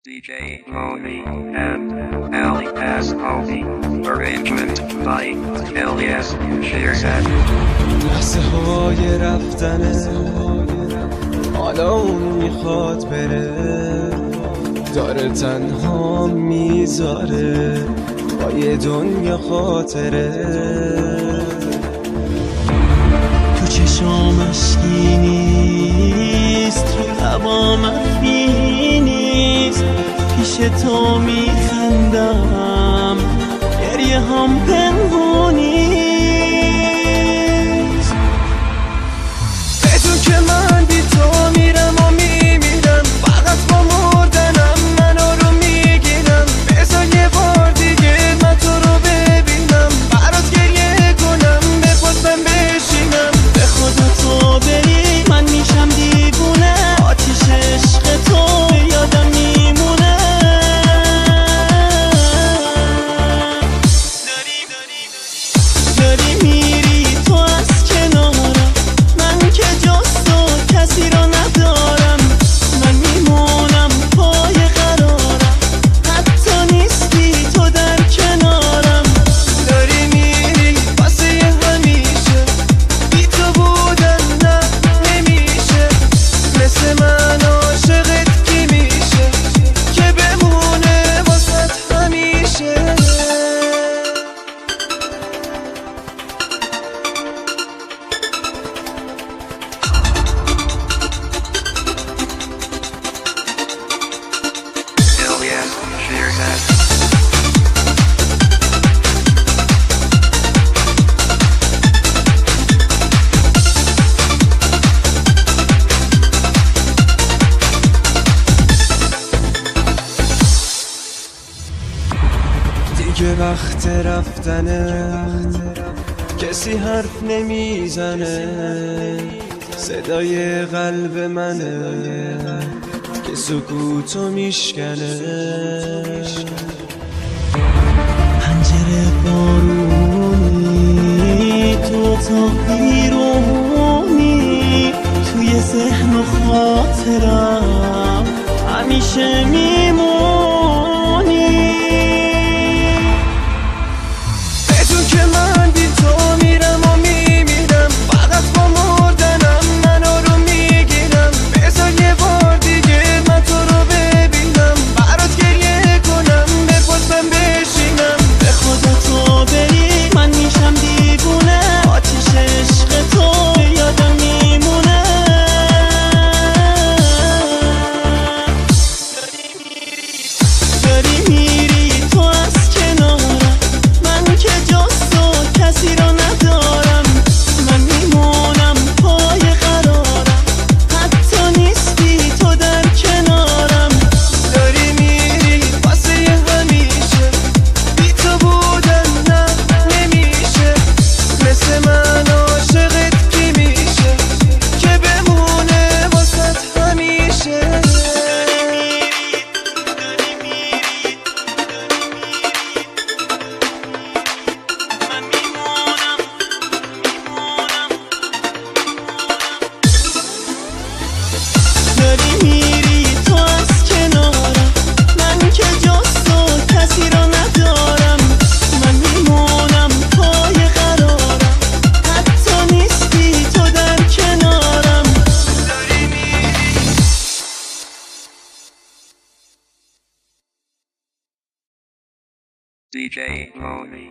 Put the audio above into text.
DJ Pony and Ali Pascovi. Arrangement by Elias Shearshead. لحظه های رفتنه حالا اون میخواد بره، داره تنها میذاره با یه دنیا خاطره. تو چشام اشکی نیست، تو لبام حرفی نیست، پیش تو میخندم گریه هم پنهونی نیست. بدون که من بی تو میرم و میمیرم، فقط با مردنم منو رو میگیرم. بذار یه بار دیگه من تو رو ببینم، برات گریه کنم بپرسم بشینم. به خدا تو بری من میشم دیوونه، آتیش عشق تو یادم میمونه. داری میری تو از کنارم، من که جز تو کسی رو ندارم. من میمونم پای قرارم، حتی نیستی تو در کنارم. داری میری واسه همیشه، بی تو بودن نه نمیشه. مثل من عاشقت کی میشه که بمونه واسه همیشه. Elias Shearshead. دیگه وقت رفتنه، کسی حرف نمیزنه. صدای قلب منه که سکوتو میشکنه. پنجره بارونی، تو تا بیرونی، توی ذهن و خاطرم همیشه میمونی. بدون که من بی تو میرم و میمیرم، فقط با مردنم منو رو میگیرم. بذار یه بار دیگه من تو رو ببینم، برات گریه کنم بپرسم بشینم. به خدا تو بری من میشم دیوونه، آتیش عشق تو یادم میمونه. داری میری تو از کنارم، من که جز تو کسی رو ندارم. من میمونم پای قرارم، حتی نیستی تو در کنارم. داری میری واسه همیشه، بی تو بودن نه نمیشه. مثل من عاشقت کی میشه که بمونه واسه همیشه. داری میری تو از کنارم، من که جز تو کسی رو ندارم. من میمونم پای قرارم، حتی نیستی تو در کنارم. داری میری DJ Pony.